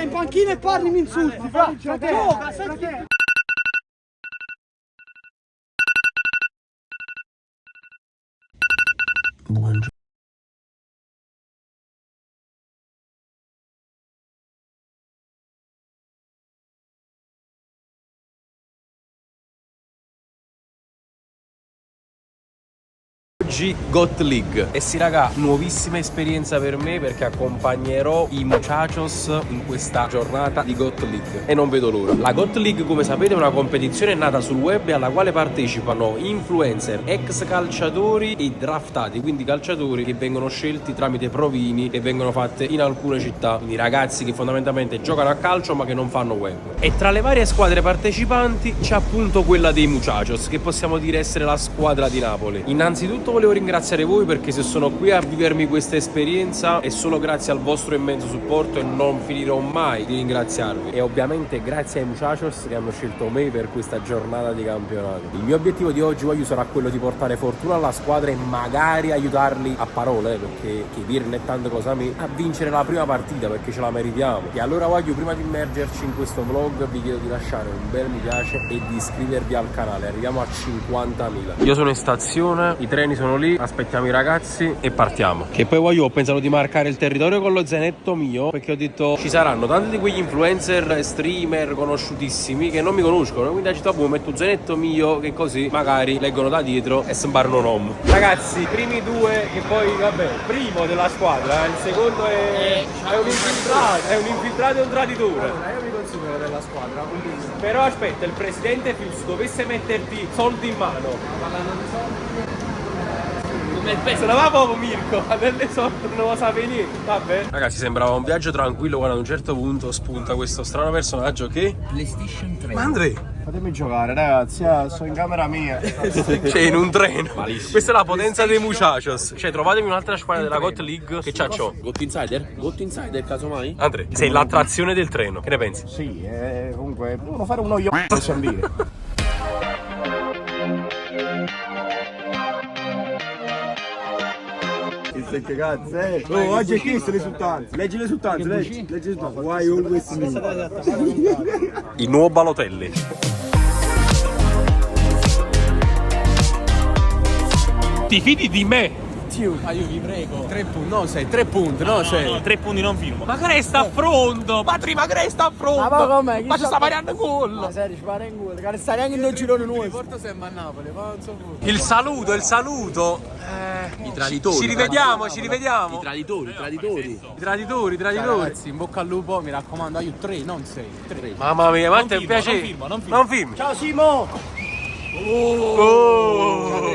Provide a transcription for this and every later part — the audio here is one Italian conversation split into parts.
stai in panchina e parli mi insulti, gioca, senti. Buongiorno. Oggi GOT League. E sì raga, nuovissima esperienza per me perché accompagnerò i muchachos in questa giornata di GOT League e non vedo l'ora. La GOT League, come sapete, è una competizione nata sul web alla quale partecipano influencer, ex calciatori e draftati, quindi calciatori che vengono scelti tramite provini che vengono fatte in alcune città, quindi ragazzi che fondamentalmente giocano a calcio ma che non fanno web. E tra le varie squadre partecipanti c'è appunto quella dei muchachos, che possiamo dire essere la squadra di Napoli. Innanzitutto volevo ringraziare voi perché se sono qui a vivermi questa esperienza è solo grazie al vostro immenso supporto e non finirò mai di ringraziarvi. E ovviamente grazie ai muchachos che hanno scelto me per questa giornata di campionato. Il mio obiettivo di oggi sarà quello di portare fortuna alla squadra e magari aiutarli a parole, perché che dire non è tante cose a me, a vincere la prima partita perché ce la meritiamo. E allora voglio, prima di immergerci in questo vlog, vi chiedo di lasciare un bel mi piace e di iscrivervi al canale. Arriviamo a 50.000. Io sono in stazione, i treni sono lì, aspettiamo i ragazzi e partiamo. Che poi io ho pensato di marcare il territorio con lo zainetto mio, perché ho detto ci saranno tanti di quegli influencer, streamer conosciutissimi che non mi conoscono, quindi ho detto metto un zainetto mio che così magari leggono da dietro e sembrano un uomo. Ragazzi, i primi due che poi vabbè, primo della squadra, il secondo è un infiltrato e un traditore. Io mi considero della squadra, Però aspetta, il presidente Fils dovesse metterti soldi in mano. parlando di soldi. Se ne va proprio Mirko, delle soldi non lo sa niente. Vabbè. Ragazzi, sembrava un viaggio tranquillo quando ad un certo punto spunta questo strano personaggio che... PlayStation 3. Ma Andrea! Fatemi giocare ragazzi, sono in camera mia. C'è in un treno. Malissimo. Questa è la potenza dei muchachos. Cioè, trovatemi un'altra squadra della GOT League che c'ho. GOT Insider? GOT Insider casomai? Andrea, sei l'attrazione del treno. Che ne pensi? Sì, comunque devono fare uno io possiamo dire. Che cazzo, Oh, oggi è chiesto le risultanze. Leggi le risultanze, leggi le risultanze. Why always me? Il nuovo Balotelli. Ti fidi di me? Ma io vi prego, 3 punti, no 6, 3 punti, no 6. No, 3 punti non firmo. Ma che sta a fronte? Patri, ma che sta a fronte? Ma come? Ma ci sta variando gol. Ma serio, ci pare in gol, che stai neanche in un girone nuovo. Porto sempre a Napoli, ma non so voi. Il saluto. I traditori. Ci rivediamo, ci rivediamo. I traditori. I traditori. Ragazzi, in bocca al lupo, mi raccomando, io 3, non 6. 3. Mamma mia, ma te filmo, piace? non filmo. film. Ciao Simo!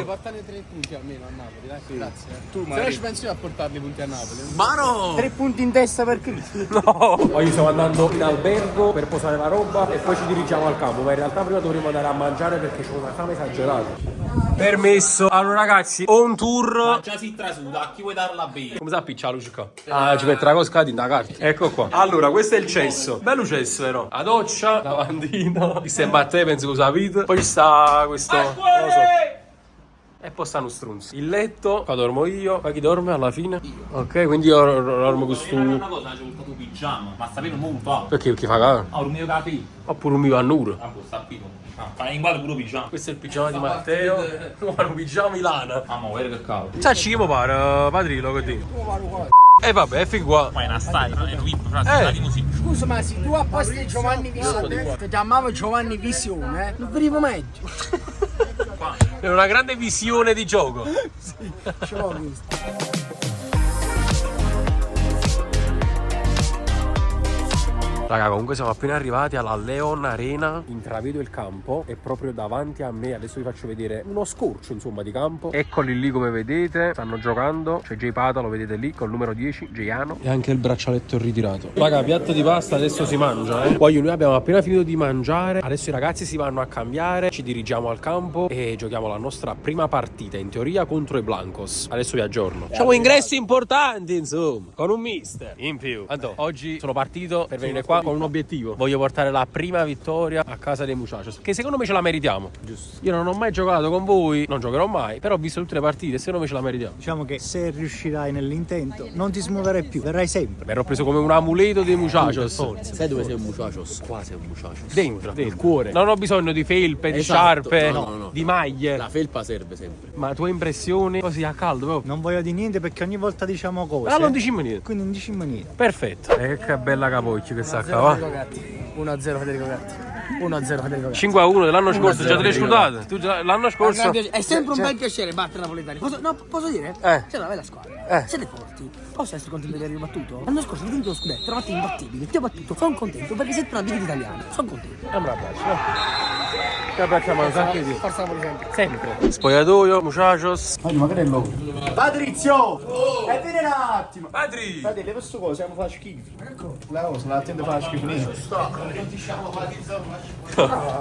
Portare 3 punti almeno a Napoli, dai, grazie. Tu, se no ci pensi io a portarli punti a Napoli. Ma no! 3 punti in testa per Cristo. No! Oggi stiamo andando in albergo per posare la roba e poi ci dirigiamo al campo, ma in realtà prima dovremo andare a mangiare perché c'è una fame esagerata. Permesso. Allora ragazzi, ho un tour. Già si trasuda, a chi vuoi darla a bere? Come sa piccia la luce qua? Ah, ci metterà la cosa da carta. Ecco qua. Allora, questo è il cesso. Bello cesso, vero? La doccia, lavandino. Qui sta Matteo, penso che lo sapete. Poi ci sta questo. Non lo so. E poi stanno strunzi. Il letto, qua dormo io. Qua chi dorme alla fine? Io. Ok, quindi io dormo questo. Una cosa, c'è un tuo pigiama, ma sapete molto alto. Perché fa cagare? Ah, un mio capito. Oppure un mio annuro. Ah, sta qui. Ah, fai in guarda pure pigiama. Questo è il pigiama di Matteo. Un pigiama Milana. Mamma, guarda che cavolo. Sacci che mi pare, padrino, così. E vabbè, è fin qua. Ma è una staglia, è un whip, frate, così. Scusa, ma se tu apposti Giovanni Visione, ti chiamavo Giovanni Visione, non venivo meglio. È una grande visione di gioco. Sì, ce l'ho visto. Raga, comunque siamo appena arrivati alla Leon Arena. Intravedo il campo e proprio davanti a me adesso vi faccio vedere uno scorcio insomma di campo. Eccoli lì come vedete, stanno giocando. C'è Jay Pata, lo vedete lì col numero 10, Giano. E anche il braccialetto ritirato. Raga, piatto di pasta, adesso si mangia Poi noi abbiamo appena finito di mangiare. Adesso i ragazzi si vanno a cambiare. Ci dirigiamo al campo e giochiamo la nostra prima partita, in teoria contro i Blancos. Adesso vi aggiorno. Facciamo ingressi importanti insomma, con un mister in più. Tanto oggi sono partito per venire qua qua con un obiettivo. Voglio portare la prima vittoria a casa dei Muchachos, che secondo me ce la meritiamo. Giusto. Io non ho mai giocato con voi, non giocherò mai, però ho visto tutte le partite e secondo me ce la meritiamo. Diciamo che se riuscirai nell'intento non ti smuoverai più, verrai sempre. Mi ero preso come un amuleto dei Muchachos. Sai dove sei un muchachos? Qua sei un muchachos. Dentro, nel cuore. Non ho bisogno di felpe, di Esatto. sciarpe, No. di maglie. La felpa serve sempre. Ma tua impressione così a caldo proprio? Non voglio di niente perché ogni volta diciamo cose. Ah, non dici niente. Quindi non dici niente. Perfetto. E che bella capocchia che sta qua, va? 1-0 Federico Gatti. 1-0 Federico Gatti. 5-1 dell'anno scorso, già te le scordate? Tu l'anno scorso. È sempre un bel piacere battere i napoletani. Posso dire? Siete una bella squadra. Siete forti. Posso essere contento di aver battuto? L'anno scorso avete vinto lo scudetto, eravate imbattibili. Ti ho battuto, sono contento perché siete una big italiana. Sono contento. Un abbraccio. Ti abbracciamo un sacco di Forza Napoli sempre. sempre. Spogliatoio, Muchachos. Patrizio! E vieni un attimo! Padri! Fratelli, questo cosa siamo fa schifo. La cosa, la tenda fa schifo.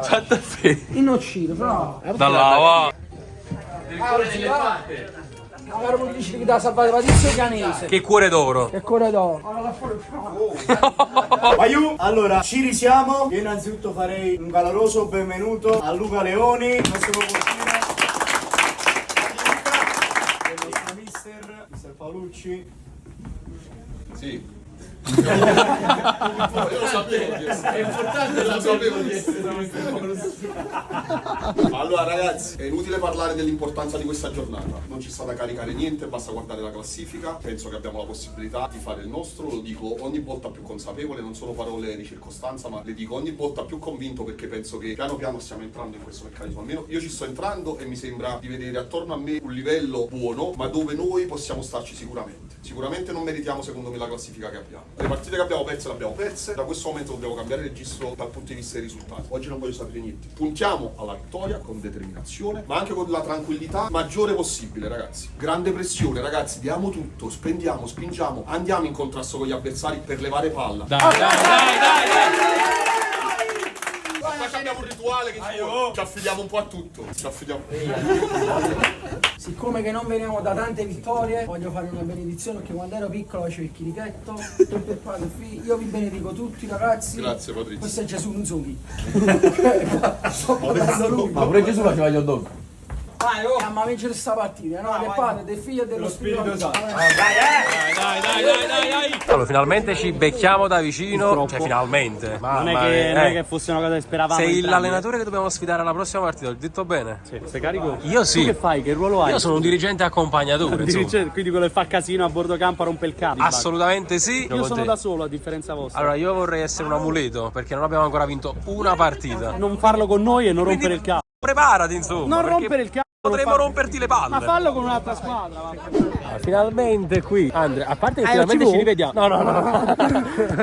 Santa fe. Innocito, però. Dalla va. Avevamo dici che da salvare Patrizio Canese. Che cuore d'oro. Che cuore d'oro. Allora, ci risiamo. Io innanzitutto farei un caloroso benvenuto a Luca Leoni, il nostro nuovo portiere. Il nostro mister Paolucci. Sì. Io lo sapevo, è importante, lo sapevo di essere. Allora ragazzi, è inutile parlare dell'importanza di questa giornata, non ci sta da caricare niente, basta guardare la classifica. Penso che abbiamo la possibilità di fare il nostro, lo dico ogni volta più consapevole, non sono parole di circostanza, ma le dico ogni volta più convinto, perché penso che piano piano stiamo entrando in questo meccanismo. Almeno io ci sto entrando e mi sembra di vedere attorno a me un livello buono, ma dove noi possiamo starci sicuramente. Sicuramente non meritiamo secondo me la classifica che abbiamo. Le partite che abbiamo perse le abbiamo perse, da questo momento dobbiamo cambiare registro dal punto di vista dei risultati. Oggi non voglio sapere niente. Puntiamo alla vittoria con determinazione, ma anche con la tranquillità maggiore possibile, ragazzi. Grande pressione, ragazzi, diamo tutto, spendiamo, spingiamo, andiamo in contrasto con gli avversari per levare palla. Dai. Qua abbiamo un rituale che ci affidiamo un po' a tutto. Ci affidiamo. Siccome che non veniamo da tante vittorie, voglio fare una benedizione perché quando ero piccolo facevo il chirichetto. Tutto il padre e figlio. Io vi benedico tutti ragazzi. Grazie Patrizio. Questo è Gesù, non so chi. Sto parlando lui. Ma pure Gesù faceva gli hot dog. Ma vincere sta partita, no? Del Padre, del Figlio e dello Spirito Santo. Dai. Allora, finalmente ci becchiamo da vicino. Cioè, finalmente. Non è che fosse una cosa che speravamo. Sei l'allenatore che dobbiamo sfidare alla prossima partita, ho detto bene? Sì. Sei carico? Io sì. Tu che fai? Che ruolo hai? Io sono un dirigente accompagnatore. Insomma. Quindi quello che fa casino a bordo campo rompe il cazzo. Assolutamente sì. Io sono da solo, a differenza vostra. Allora, io vorrei essere un amuleto perché non abbiamo ancora vinto una partita. Non farlo con noi e non rompere il cazzo. Preparati, insomma. Non perché rompere il cazzo. Potremmo romperti le palle. Ma fallo con un'altra squadra. Finalmente qui, Andrea, a parte che finalmente ci rivediamo. No. A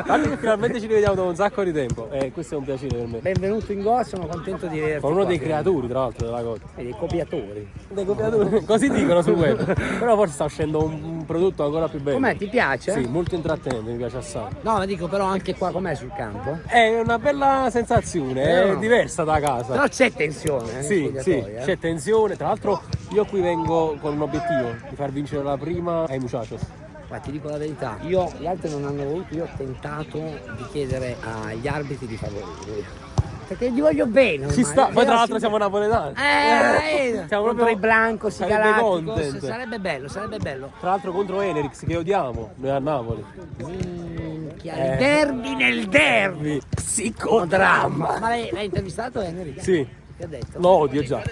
parte che finalmente ci rivediamo da un sacco di tempo. Questo è un piacere per me. Benvenuto in Goa, sono contento di averti. Con uno dei creatori, tra l'altro, della cosa. E dei copiatori. Dei copiatori, così dicono su web. Però forse sta uscendo un prodotto ancora più bello. Com'è? Ti piace? Sì, molto intrattenente, mi piace assai. No, ma dico però anche qua com'è sul campo? È una bella sensazione, è diversa da casa. Però c'è tensione. Sì, c'è tensione. Tra l'altro io qui vengo con un obiettivo, di far vincere la prima ai Muchachos. Ma ti dico la verità, gli altri non hanno voluto, io ho tentato di chiedere agli arbitri di favorirli. Perché gli voglio bene. Ci sta, poi tra l'altro siamo napoletani. Siamo proprio i Blancos, i sarebbe Galatticos. content. Sarebbe bello. Tra l'altro contro Enerix che odiamo, noi a Napoli. Il derby nel derby. Psicodramma. Ma l'hai intervistato Henry? Sì. Che ha detto? Lo odio già.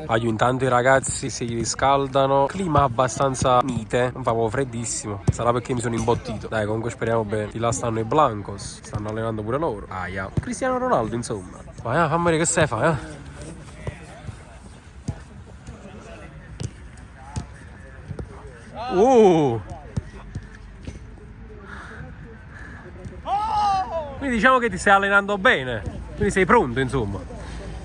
Ah, Intanto i ragazzi si riscaldano. Clima abbastanza mite, non fa proprio freddissimo. Sarà perché mi sono imbottito. Dai, comunque speriamo bene. Di là stanno i Blancos, stanno allenando pure loro. Cristiano Ronaldo, insomma. Vai, fammi vedere che stai fa, Quindi diciamo che ti stai allenando bene, quindi sei pronto, insomma.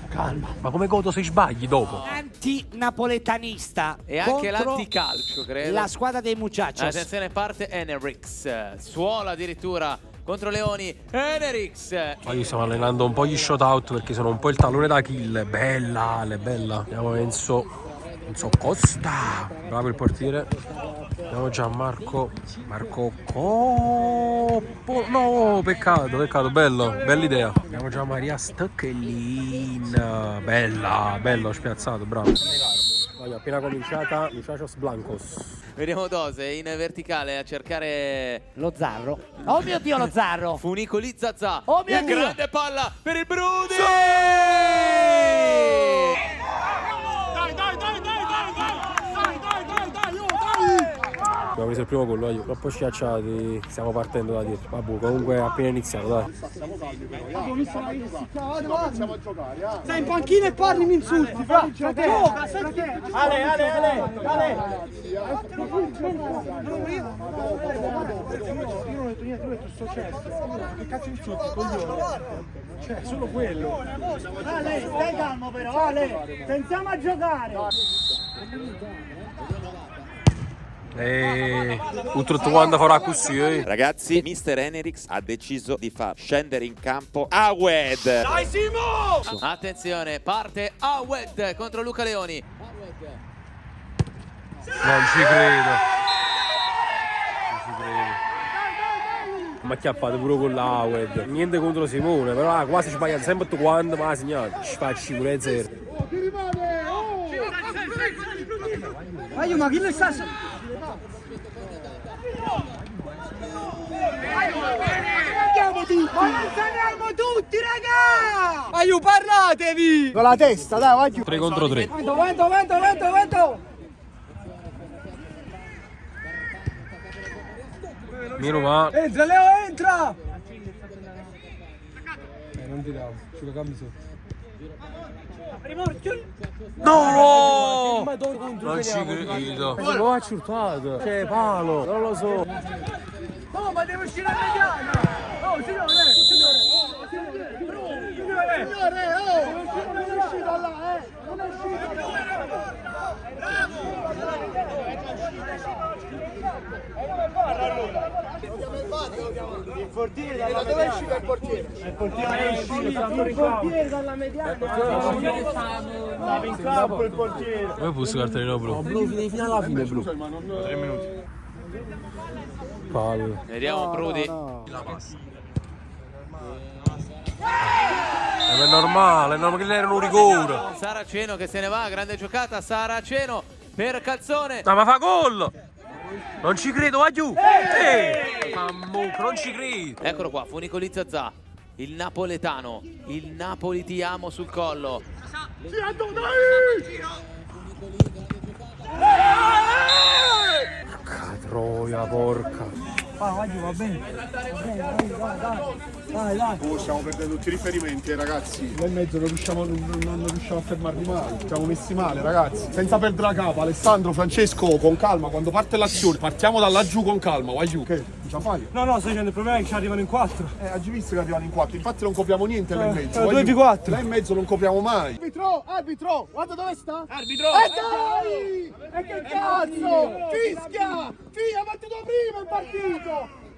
Calma. Ma come Goto se sbagli dopo? Anti-napoletanista E anche contro l'anticalcio, credo. la squadra dei Muchachos. Attenzione, parte Enerix. Suola addirittura contro Leoni. Enerix. Poi stiamo allenando un po' gli shootout perché sono un po' il tallone da kill. Bella, Enzo Costa. Bravo il portiere. Abbiamo già Marco Coppo. No, peccato, bello, bella idea. Abbiamo già Maria Stockelin. Bella, bello, spiazzato, bravo. Appena cominciata, Muchachos Blancos. Vediamo Dose in verticale a cercare Lo Zarro. Oh mio Dio, lo Zarro. Funicoli Zazà. Oh mio E Dio. grande palla per il Brudi. Abbiamo preso il primo gol, dai, troppo schiacciati, stiamo partendo da dietro. Vabbè, comunque è appena iniziato, dai. Stai in panchina e parli, mi insulti, fra. Ale, stai calmo però, Ale. Pensiamo a giocare. Tutto quando farà così, Ragazzi, Mister Enerix ha deciso di far scendere in campo Awed. Attenzione, parte Awed contro Luca Leoni. Non ci credo. Ma chiappate pure con l'Awed. Niente contro Simone, però quasi sbagliato sempre tutto quanto, ma ha segnato. Ci faccio pure 0. Ma chi lo sta... Ma non saliamo tutti, raga! Aiu, parlatevi! Con la testa, dai, vai giù. 3 contro 3. Vento! Meno male. Entra, Leo, entra! Non ti davo, ci lo cambi sotto. No! Non ci credo. Ma l'ho acciurtato. Cioè, palo, non lo so. Oh, ma devo uscire a mediana! Oh, signore! Non è uscito là, non è uscito. Il portiere dalla mediana. Dove è uscito il portiere? Il portiere è uscito, il portiere dalla mediana. Stava in campo il portiere. Come posso cartellino blu? Blu fino alla fine, blu. 3 minuti. Palo. Vediamo Brudi. È normale che era un rigore. Saraceno che se ne va, grande giocata. Saraceno per Calzone. No, ma fa gol! Non ci credo, va giù! Mammucco, non ci credo! Eccolo qua, Funicoli Zazà, il napoletano. Il Napoli ti amo sul collo. Porca troia, porca. Va bene. Dai. Oh, stiamo perdendo tutti i riferimenti, ragazzi. Nel mezzo non riusciamo a fermarli mai. Siamo messi male, ragazzi. Senza perdere la capa, Alessandro, Francesco, con calma. Quando parte l'azione, partiamo da laggiù con calma. Vai giù. Che? Non ce la fai? No, sto dicendo, il problema è che ci arrivano in 4. Hai visto che arrivano in 4. Infatti non copriamo niente là in mezzo. 2 di 4. Là in mezzo non copriamo mai. Arbitro, guarda dove sta. Arbitro! Dai! E che cazzo? Fischia! Ha battuto prima il partito!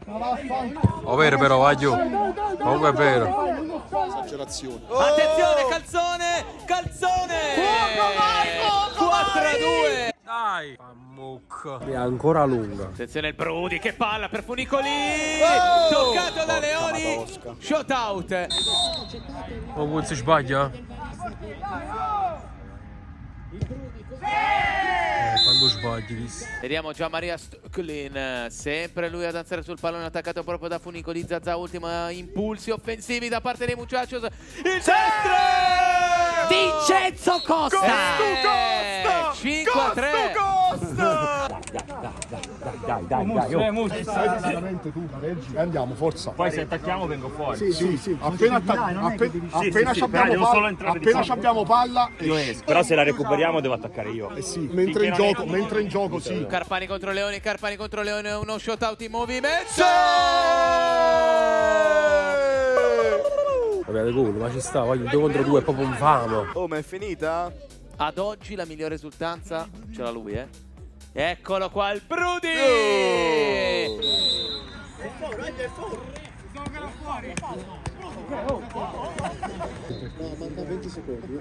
È vero però, va giù. Comunque è vero. Esagerazione. Attenzione, Calzone! 4-2. Dai! Mammucca. È ancora lunga. Attenzione il Brudi, che palla per Funicoli. Toccato da Leoni. Shot out. Oh, si sbaglia? Quando sbagli, visto? Vediamo già Maria Stockelin, sempre lui a danzare sul pallone, attaccato proprio da Funicoli. Zazà, ultima impulsi offensivi da parte dei Muchachos. Il destro! Vincenzo Costa! 5-3. Sai veramente tu, la reggi. Andiamo, forza. Poi se attacchiamo vengo fuori. Sì. Appena abbiamo palla. Io esco. Però se la recuperiamo devo attaccare io. Sì, mentre in gioco, sì. Carpani contro Leoni, uno shot out in movimento. Vabbè, gol, ma ci sta, voglio 2 contro 2, è proprio infame. Oh, ma è finita? Ad oggi la migliore risultanza ce l'ha lui, Eccolo qua il Brudi! No, manda 20 secondi.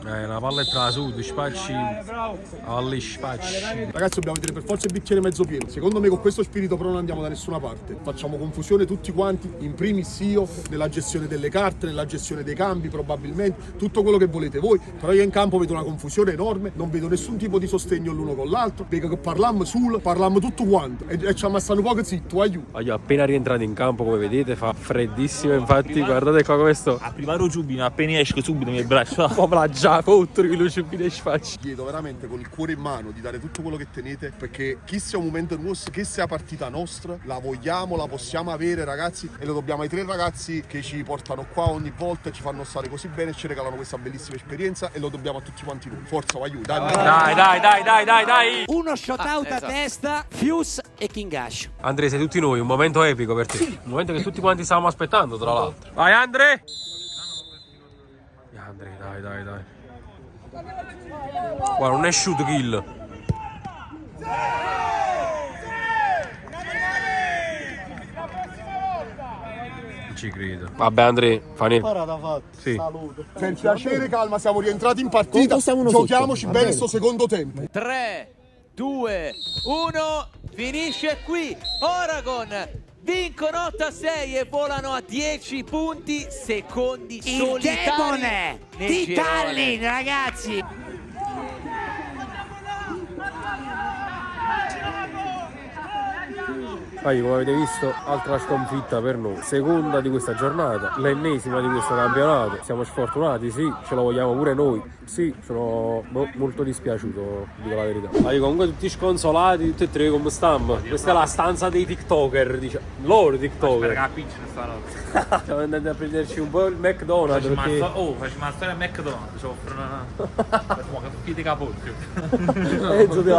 La palla è tra sud, spacci, alle spacci. Ragazzi, dobbiamo vedere per forza il bicchiere mezzo pieno. Secondo me con questo spirito però non andiamo da nessuna parte. Facciamo confusione tutti quanti, in primis io, nella gestione delle carte, nella gestione dei cambi probabilmente, tutto quello che volete voi. Però io in campo vedo una confusione enorme, non vedo nessun tipo di sostegno l'uno con l'altro. Vedo che parliamo tutto quanto e ci ammassano poco zitto, aiuto. Io appena rientrato in campo, come vedete, fa freddissimo, infatti guardate qua come sto. A privare giubino, appena esco subito mi braccia. Proprio già contro che lo ciubine spacci. Chiedo veramente con il cuore in mano di dare tutto quello che tenete, perché chi sia un momento nostro, che sia partita nostra, la vogliamo, la possiamo avere, ragazzi, e lo dobbiamo ai 3 ragazzi che ci portano qua ogni volta, ci fanno stare così bene, ci regalano questa bellissima esperienza e lo dobbiamo a tutti quanti noi. Forza, vai, Dai. Uno shoutout a testa, Fuse e King Ash. Andrea, sei tutti noi, un momento epico per te. Un momento che tutti quanti stavamo aspettando, tra l'altro. Vai, Andre! Dai. Guarda, non è shoot kill. Non ci credo. Vabbè, Andre, fa niente. Parata fatta. Sì. Saluto. Per piacere, calma, siamo rientrati in partita. Giochiamoci bene sto secondo tempo. 3, 2, 1, finisce qui. Oragon vincono 8-6 e volano a 10 punti, secondi Il solitari demone nel di girone. Tallinn, ragazzi. Come avete visto, altra sconfitta per noi. Seconda di questa giornata, l'ennesima di questo campionato. Siamo sfortunati, sì, ce lo vogliamo pure noi. Sì, sono molto dispiaciuto, dico la verità. Comunque tutti sconsolati, tutti e 3 come stiamo. Questa è la stanza dei TikToker, diciamo. Loro TikToker. Stiamo andando a prenderci un po' il McDonald's perché... facciamo una storia al McDonald's, ci offrono una cappia di capocchio. Mezzo di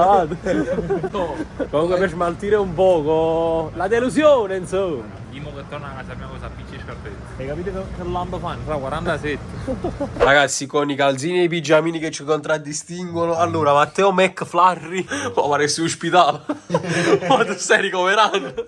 comunque per smaltire un poco la delusione, insomma. Dimo che torna a casa mia cosa appicci scarpette. Hai capito che l'anno fa? Fra 47. Ragazzi, con i calzini e i pigiamini che ci contraddistinguono. Allora, Matteo McFlurry. Oh, ma resti ospitato. Ma tu stai ricoverando.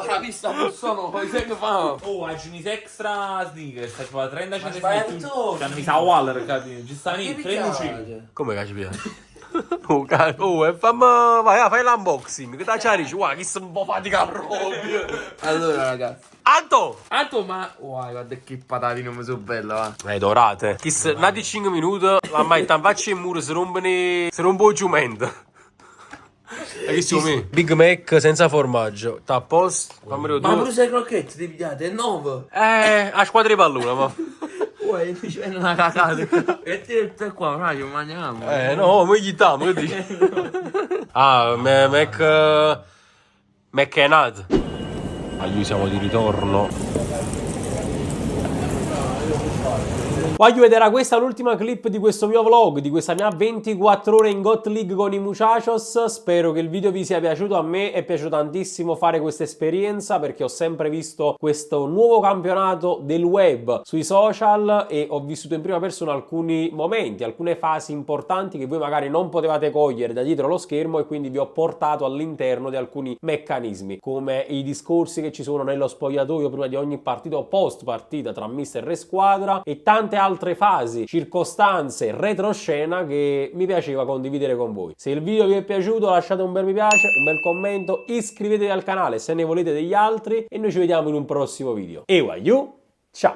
La pista possono, poi sai che fa? Oh, aggiungi extra sneakers, ci fa 30 centesimi. Ci mi sa Waller, capito? Ci sta lì, 35. Come che ci piace? E fammi... Vai, fai l'unboxing. Che c'ha dici? Guarda, che sono un po' fatica proprio. Allora ragazzi. Anto, ma... guarda che patatine come sono belle, va. Dorate. Chissà, nati 5 minuti, la mai tan faccia in muro, si rompe il giumento. E che siamo Big Mac senza formaggio. Sta a posto? Ma pure se le crocchette ti pigliate, è 9. A squadra di pallone, ma... Poi ci viene una cacata. E te qua, fra, ci mangiamo. No, noi gli diamo, che dici? Mac and Ad. Noi siamo di ritorno. Voglio vedere, questa è l'ultima clip di questo mio vlog, di questa mia 24 ore in GOT League con i Muchachos. Spero che il video vi sia piaciuto. A me è piaciuto tantissimo fare questa esperienza perché ho sempre visto questo nuovo campionato del web sui social e ho vissuto in prima persona alcuni momenti, alcune fasi importanti che voi magari non potevate cogliere da dietro lo schermo e quindi vi ho portato all'interno di alcuni meccanismi, come i discorsi che ci sono nello spogliatoio prima di ogni partita o post partita tra mister e squadra e tante altre fasi, circostanze, retroscena che mi piaceva condividere con voi. Se il video vi è piaciuto lasciate un bel mi piace, un bel commento, iscrivetevi al canale se ne volete degli altri e noi ci vediamo in un prossimo video. Ciao!